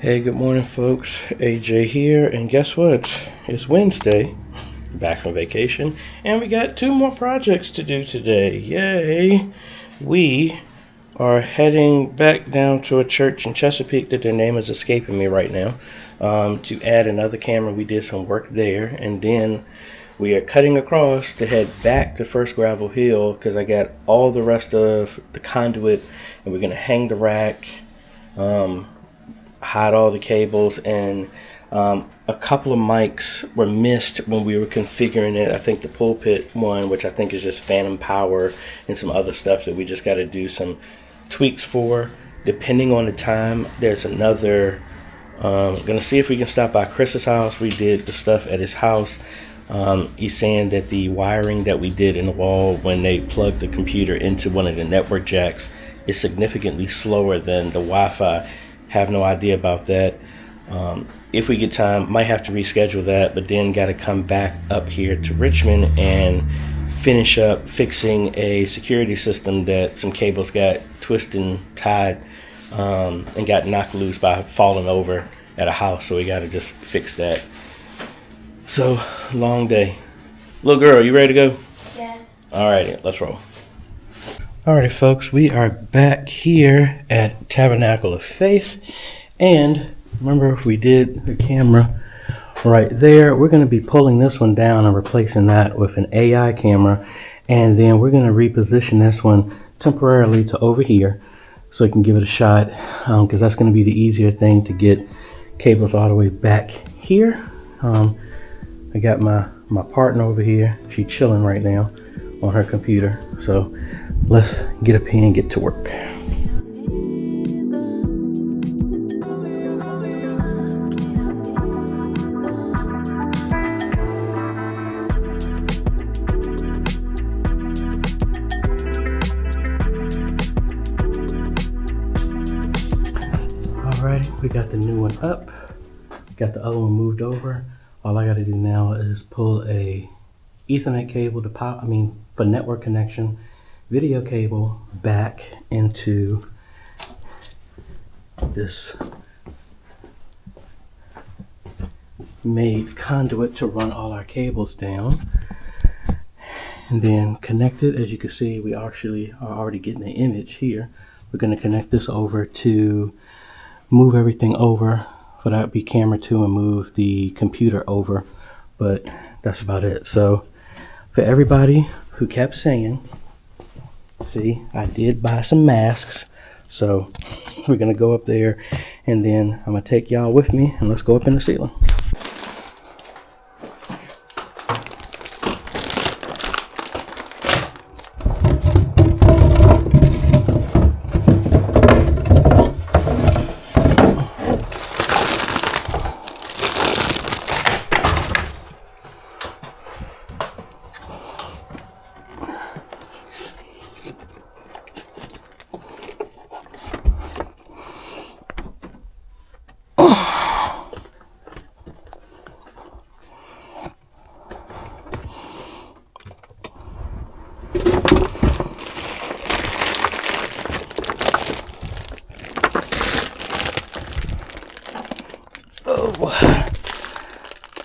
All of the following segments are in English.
Hey, good morning, folks. AJ here, and guess what? It's Wednesday, back from vacation, and we got 2 more projects to do today. Yay! We are heading back down to a church in Chesapeake that their name is escaping me right now, to add another camera. We did some work there, and then we are cutting across to head back to First Gravel Hill because I got all the rest of the conduit, and we're going to hang the rack, hide all the cables, and a couple of mics were missed when we were configuring it. I think the pulpit one, which I think is just phantom power, and some other stuff that we just got to do some tweaks for. Depending on the time, there's another, gonna see if we can stop by Chris's house. We did the stuff at his house. He's saying that the wiring that we did in the wall when they plugged the computer into one of the network jacks is significantly slower than the Wi-Fi. Have no idea about that. If we get time, might have to reschedule that, but then got to come back up here to Richmond and finish up fixing a security system that some cables got twisted and tied, and got knocked loose by falling over at a house. So we got to just fix that. So, long day. Little girl, you ready to go? Yes. Alrighty, let's roll. Alrighty, folks, we are back here at Tabernacle of Faith, and remember we did the camera right there. We're going to be pulling this one down and replacing that with an AI camera, and then we're going to reposition this one temporarily to over here so we can give it a shot, because that's going to be the easier thing to get cables all the way back here. I got my partner over here. She's chilling right now on her computer, so let's get up here and get to work. Alrighty, we got the new one up, got the other one moved over. All I got to do now is pull a Ethernet cable to for network connection, video cable back into this made conduit to run all our cables down, and then connect it. As you can see, we actually are already getting an image here. We're going to connect this over to move everything over for that be camera 2 and move the computer over, but that's about it. So for everybody who kept saying, see, I did buy some masks, so we're gonna go up there, and then I'm gonna take y'all with me, and let's go up in the ceiling.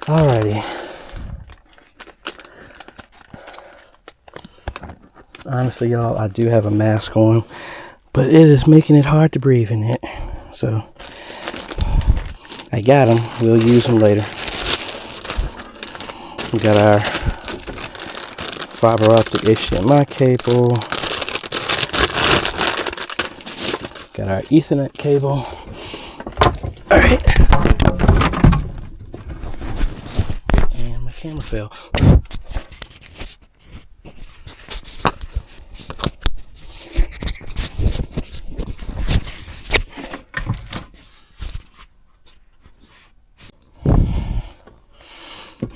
Alrighty. Honestly, y'all, I do have a mask on, but it is making it hard to breathe in it. So I got them. We'll use them later. We got our fiber optic HDMI cable. Got our Ethernet cable. Alright. Camera fell.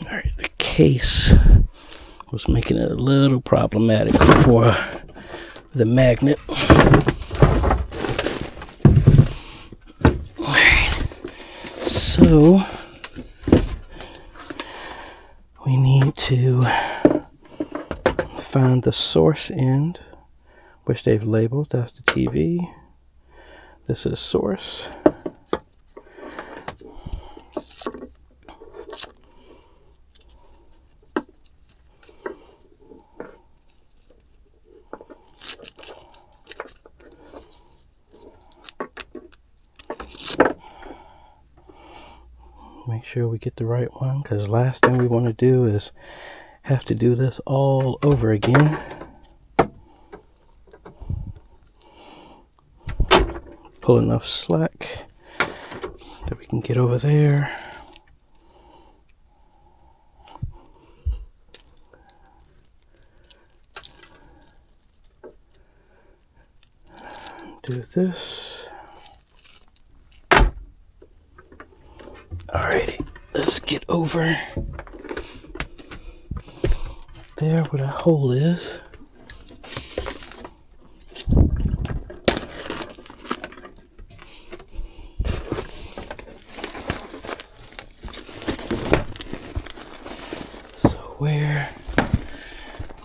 Alright, the case was making it a little problematic for the magnet. So we need to find the source end, which they've labeled. That's the TV. This is source. Make sure we get the right one, because last thing we want to do is have to do this all over again. Pull enough slack that we can get over there. Do this. Alrighty, let's get over there where that hole is. So where?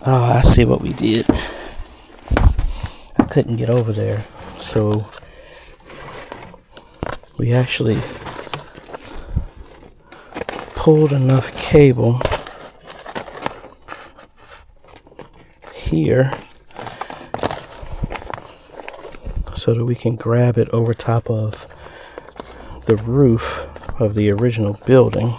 Oh, I see what we did. I couldn't get over there, so we actually pulled enough cable here so that we can grab it over top of the roof of the original building.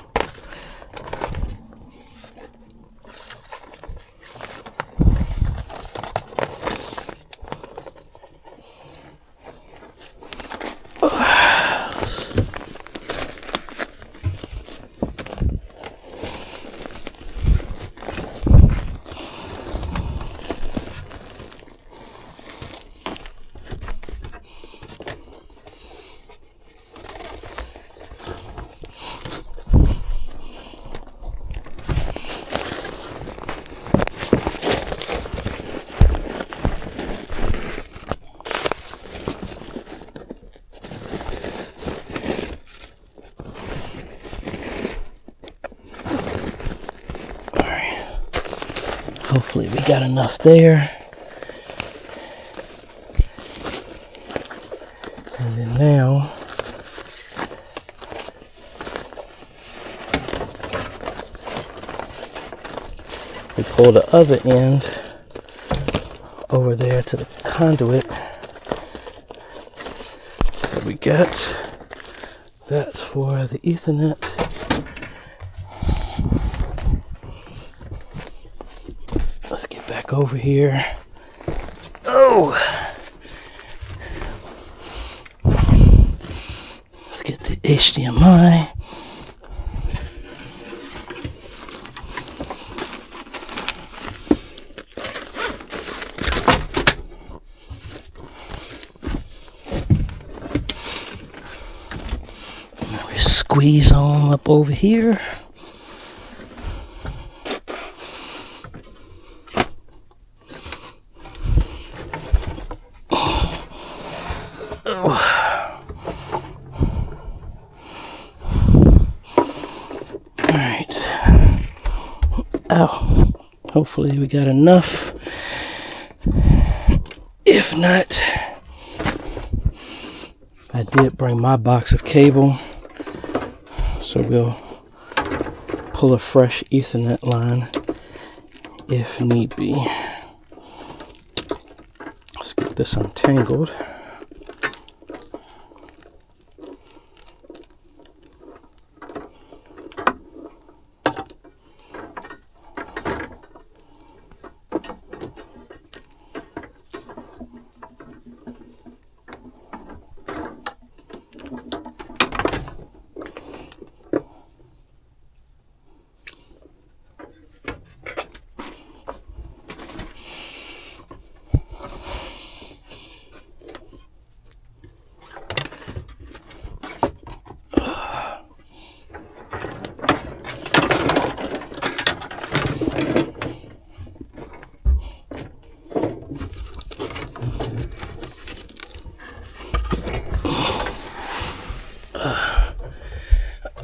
Hopefully we got enough there. And then now we pull the other end over there to the conduit that we got. That's for the Ethernet. Let's get back over here. Oh! Let's get the HDMI. Now we squeeze on up over here. Ow. Hopefully we got enough. If not, I did bring my box of cable, so we'll pull a fresh Ethernet line if need be. Let's get this untangled.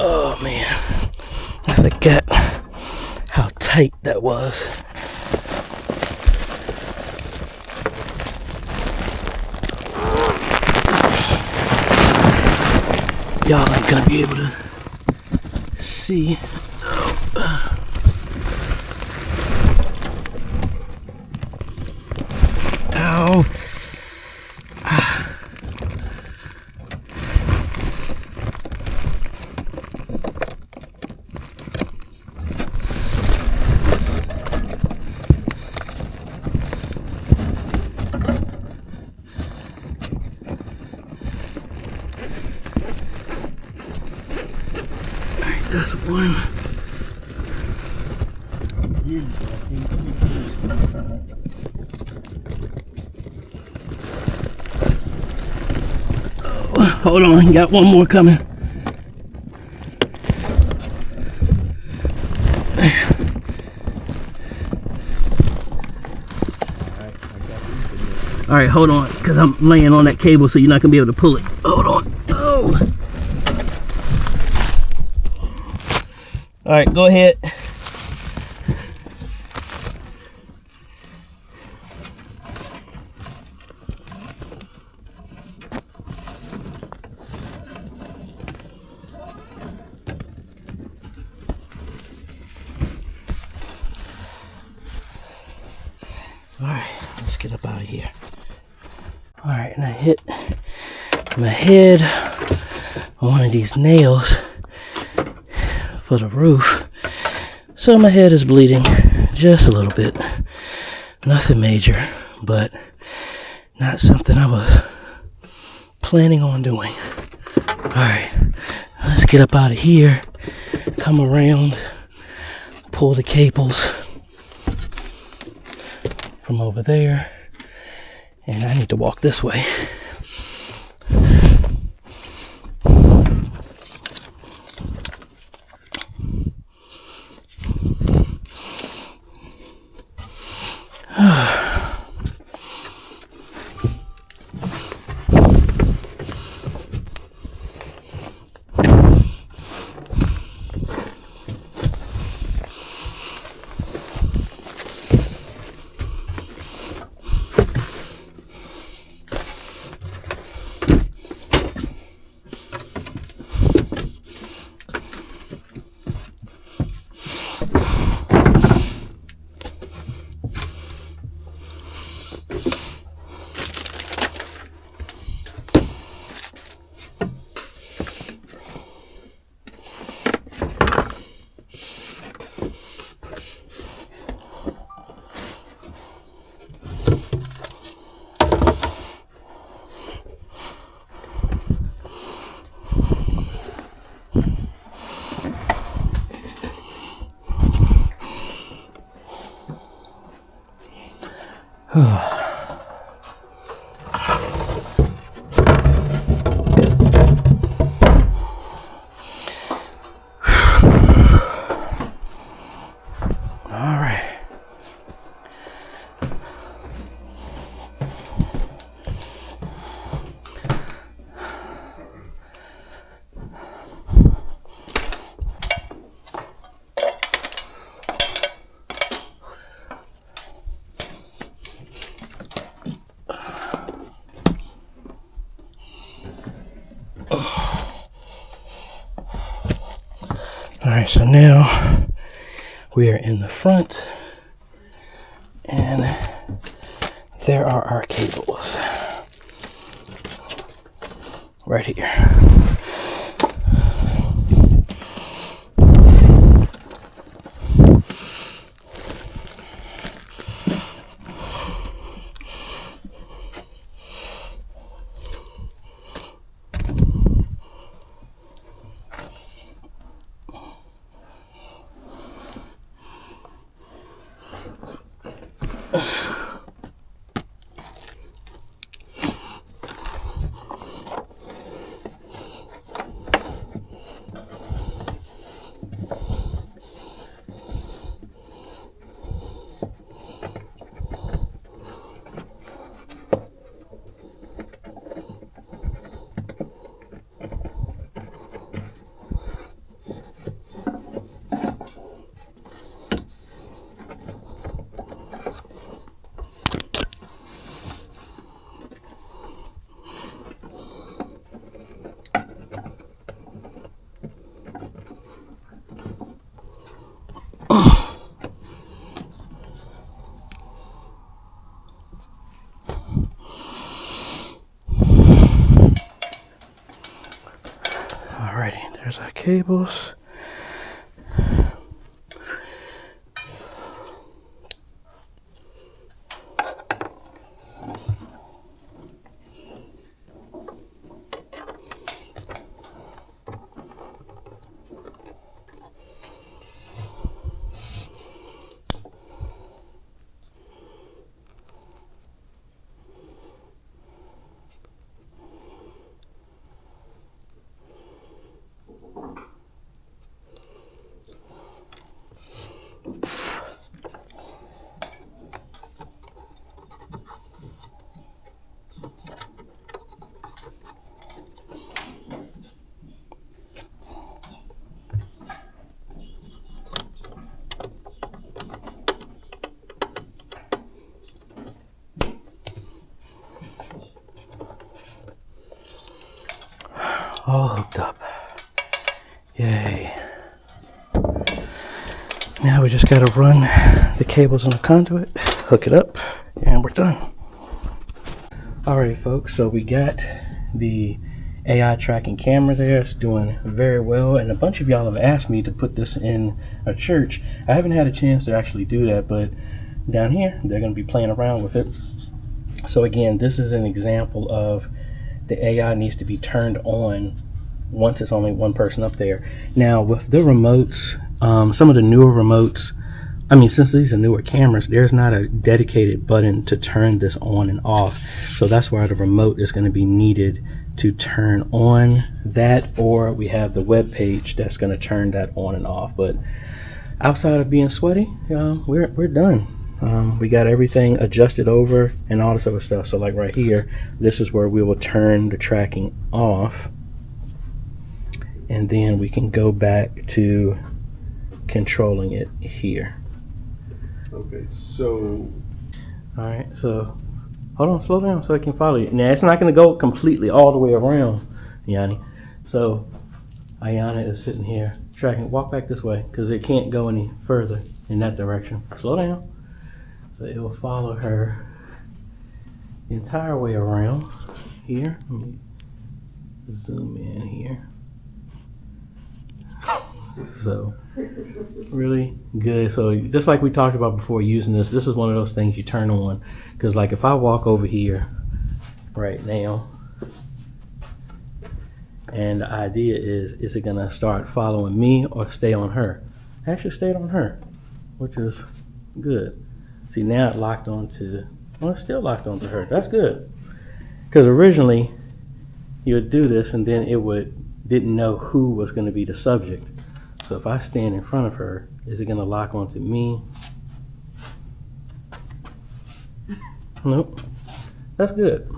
Oh man, I forgot how tight that was. Y'all ain't gonna be able to see. Ow. That's one. Oh, hold on, got one more coming. All right, hold on, because I'm laying on that cable, so you're not gonna be able to pull it. Hold on. Oh. All right, go ahead. All right, let's get up out of here. All right, and I hit my head on one of these nails for the roof, so my head is bleeding just a little bit. Nothing major, but not something I was planning on doing. All right, let's get up out of here, come around, pull the cables from over there, and I need to walk this way. Alright, so now we are in the front, and there are our cables right here. Alrighty, there's our cables. all hooked up. Yay. Now we just gotta run the cables on the conduit, hook it up, and we're done. Alright folks, so we got the AI tracking camera there. It's doing very well, and a bunch of y'all have asked me to put this in a church. I haven't had a chance to actually do that, but down here they're going to be playing around with it. So again, this is an example of the AI needs to be turned on once it's only one person up there. Now with the remotes, some of the newer remotes, I mean, since these are newer cameras, there's not a dedicated button to turn this on and off. So that's why the remote is going to be needed to turn on that, or we have the web page that's going to turn that on and off. But outside of being sweaty, we're done. We got everything adjusted over and all this other stuff. So like right here, this is where we will turn the tracking off, and then we can go back to controlling it here. Okay, so all right, so hold on, slow down so I can follow you. Now it's not going to go completely all the way around, Yanni. So Ayana is sitting here tracking. Walk back this way because it can't go any further in that direction. Slow down. So it will follow her the entire way around here. Let me zoom in here. So really good. So just like we talked about before using this is one of those things you turn on, because like if I walk over here right now, and the idea is it gonna start following me or stay on her? Actually stayed on her, which is good. See, now it locked onto, well, it's still locked onto her. That's good, because originally you would do this and then it didn't know who was going to be the subject. So if I stand in front of her, is it going to lock onto me? Nope. That's good.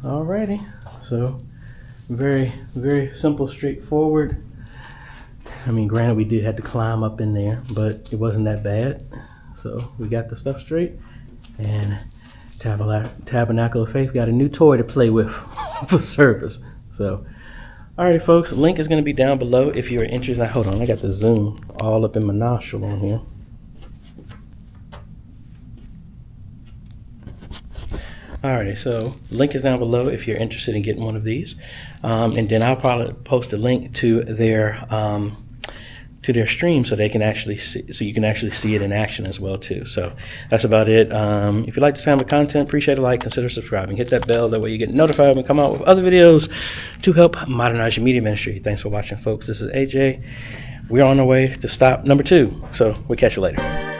Alrighty. So very, very simple, straightforward. I mean, granted, we did have to climb up in there, but it wasn't that bad. So we got the stuff straight, and Tabernacle of Faith got a new toy to play with for service. So, alrighty, folks, link is going to be down below if you're interested. Hold on, I got the zoom all up in my nostril on here. Alright, so link is down below if you're interested in getting one of these, and then I'll probably post a link to their stream so they can actually see, so you can actually see it in action as well too. So that's about it. If you like this kind of content, appreciate a like, consider subscribing, hit that bell, that way you get notified when we come out with other videos to help modernize your media ministry. Thanks for watching, folks. This is AJ. We're on our way to stop number 2, so we'll catch you later.